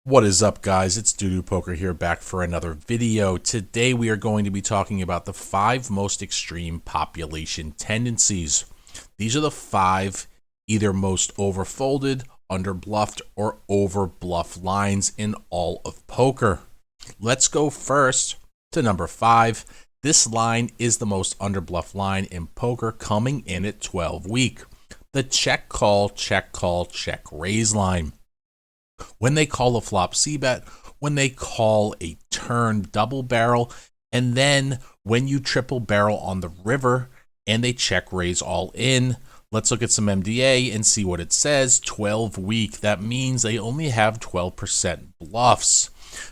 What is up, guys? It's Doodoo Poker here, back for another video. Today we are going to be talking about the 5 most extreme population tendencies. These are the 5 either most overfolded, underbluffed, or overbluff lines in all of poker. Let's go first to number 5. This line is the most underbluff line in poker, coming in at 12 week. The check call, check raise line. When they call a flop c-bet, when they call a turn double barrel, and then when you triple barrel on the river and they check raise all in. Let's look at some MDA and see what it says. 12 week. That means they only have 12% bluffs.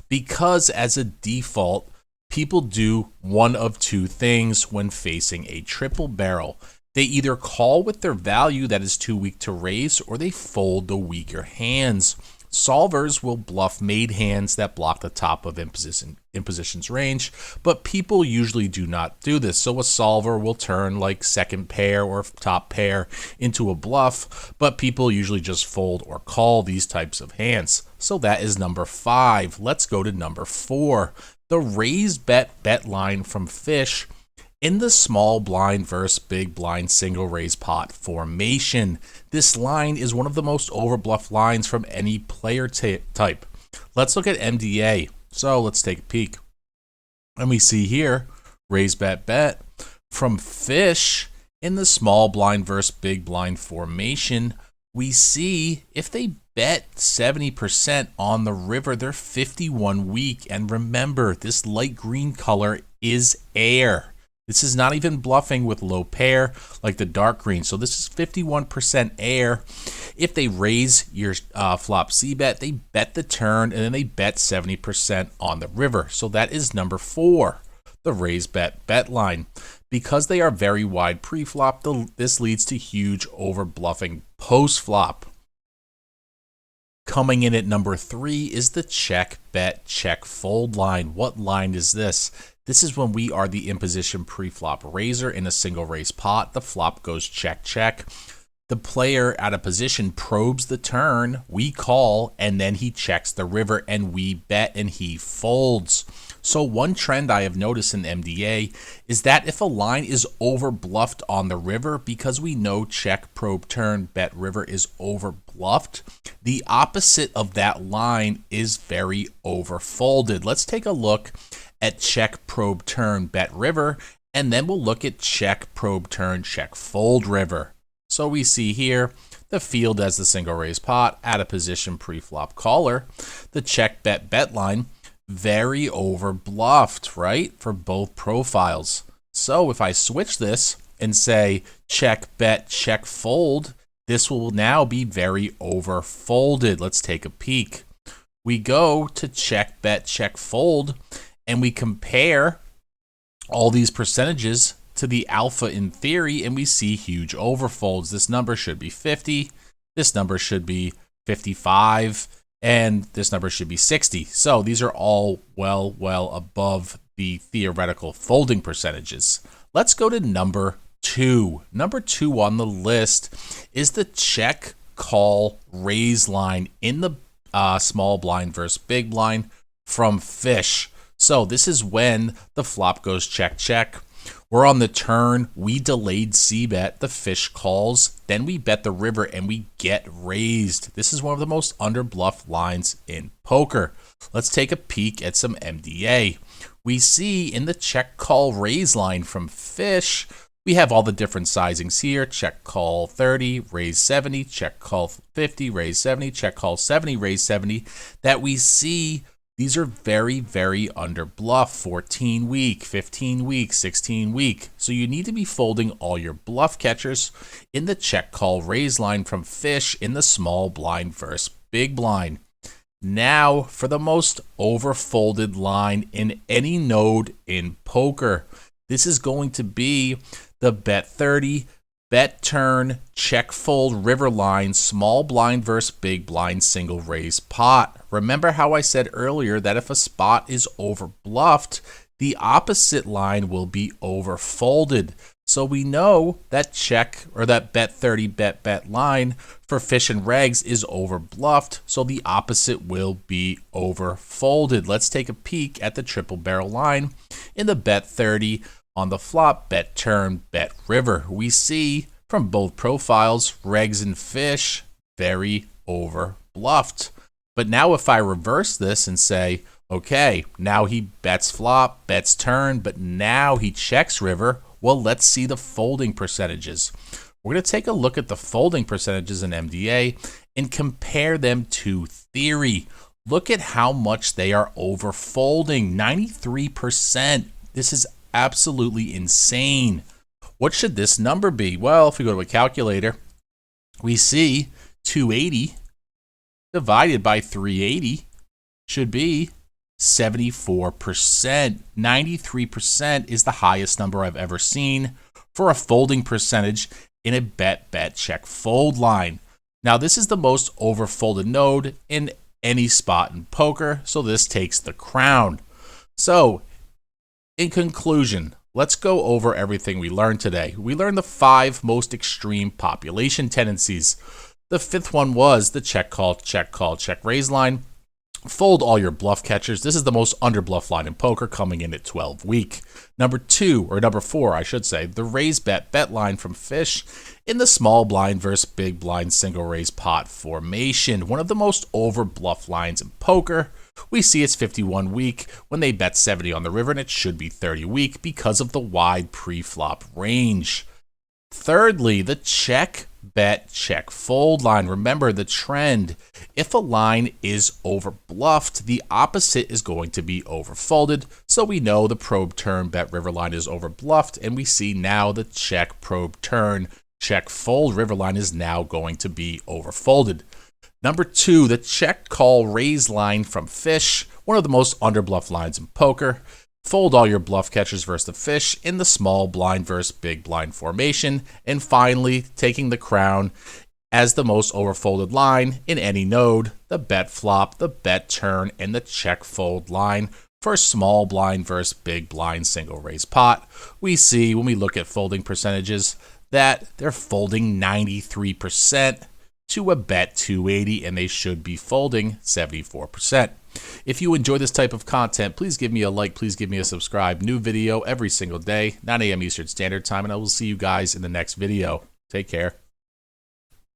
Because as a default, people do one of two things when facing a triple barrel. They either call with their value that is too weak to raise, or they fold the weaker hands. Solvers will bluff made hands that block the top of imposition's range, but people usually do not do this. So a solver will turn like second pair or top pair into a bluff, but people usually just fold or call these types of hands. So that is number 5. Let's go to number 4. The raise bet line from Fish in the small blind versus big blind single raise pot formation. This line is one of the most overbluff lines from any player type. Let's look at MDA. So let's take a peek. And we see here, raise bet from Fish in the small blind versus big blind formation. We see if they bet 70% on the river, they're 51 weak. And remember, this light green color is air. This is not even bluffing with low pair like the dark green. So this is 51% air. If they raise your flop c-bet, they bet the turn and then they bet 70% on the river. So that is number 4, the raise bet line. Because they are very wide pre-flop, this leads to huge over bluffing post-flop. Coming in at number 3 is the check bet check fold line. What line is this? This is when we are the imposition pre-flop raiser in a single raise pot. The flop goes check. The player out of position probes the turn, we call, and then he checks the river and we bet and he folds. So one trend I have noticed in MDA is that if a line is over bluffed on the river, because we know check, probe, turn, bet, river is over bluffed, the opposite of that line is very over folded. Let's take a look at check, probe, turn, bet, river, and then we'll look at check, probe, turn, check, fold, river. So we see here the field as the single raise pot, out of position pre-flop caller, the check bet line, very over bluffed, right, for both profiles. So if I switch this and say check bet check fold, this will now be very over folded. Let's take a peek. We go to check bet check fold and we compare all these percentages to the alpha in theory, and we see huge overfolds. This number should be 50, this number should be 55, and this number should be 60. So these are all well above the theoretical folding percentages. Let's go to number 2. Number 2 on the list is the check call raise line in the small blind versus big blind from Fish. So this is when the flop goes check. We're on the turn, we delayed c-bet, the Fish calls, then we bet the river and we get raised. This is one of the most underbluffed lines in poker. Let's take a peek at some MDA. We see in the check call raise line from Fish, we have all the different sizings here. Check call 30, raise 70, check call 50, raise 70, check call 70, raise 70, that we see these are very under bluff. 14 week, 15 week, 16 week. So you need to be folding all your bluff catchers in the check call raise line from Fish in the small blind versus big blind. Now for the most overfolded line in any node in poker. This is going to be the bet 30, bet turn, check fold, river line, small blind versus big blind single raise pot. Remember how I said earlier that if a spot is over bluffed, the opposite line will be over folded. So we know that check or that bet 30 bet line for fish and regs is over bluffed, so the opposite will be over folded. Let's take a peek at the triple barrel line in the bet 30 on the flop, bet turn, bet river. We see from both profiles, regs and fish, very over bluffed. But now if I reverse this and say, okay, now he bets flop, bets turn, but now he checks river, well, let's see the folding percentages. We're going to take a look at the folding percentages in MDA and compare them to theory. Look at how much they are over folding, 93%. This is absolutely insane. What should this number be? Well, if we go to a calculator, we see 280 divided by 380 should be 74%. 93% is the highest number I've ever seen for a folding percentage in a bet check fold line. Now, this is the most overfolded node in any spot in poker, so this takes the crown. So, in conclusion, let's go over everything we learned today. We learned the 5 most extreme population tendencies. The 5th one was the check call, check raise line. Fold all your bluff catchers. This is the most underbluff line in poker, coming in at 12 week. Number 4, I should say, the raise bet line from fish in the small blind versus big blind single raise pot formation. One of the most over bluff lines in poker. We see it's 51 week when they bet 70 on the river, and it should be 30 week because of the wide pre-flop range. Thirdly, the check, bet, check, fold line. Remember the trend. If a line is over bluffed, the opposite is going to be over folded. So we know the probe turn bet river line is over bluffed, and we see now the check, probe turn, check, fold river line is now going to be over folded. Number 2, the check call raise line from fish, one of the most underbluff lines in poker. Fold all your bluff catchers versus the fish in the small blind versus big blind formation. And finally, taking the crown as the most overfolded line in any node, the bet flop, the bet turn, and the check fold line for small blind versus big blind single raise pot. We see when we look at folding percentages that they're folding 93% to a bet 280, and they should be folding 74%. If you enjoy this type of content, please give me a like, please give me a subscribe. New video every single day, 9 a.m. Eastern Standard Time, and I will see you guys in the next video. Take care.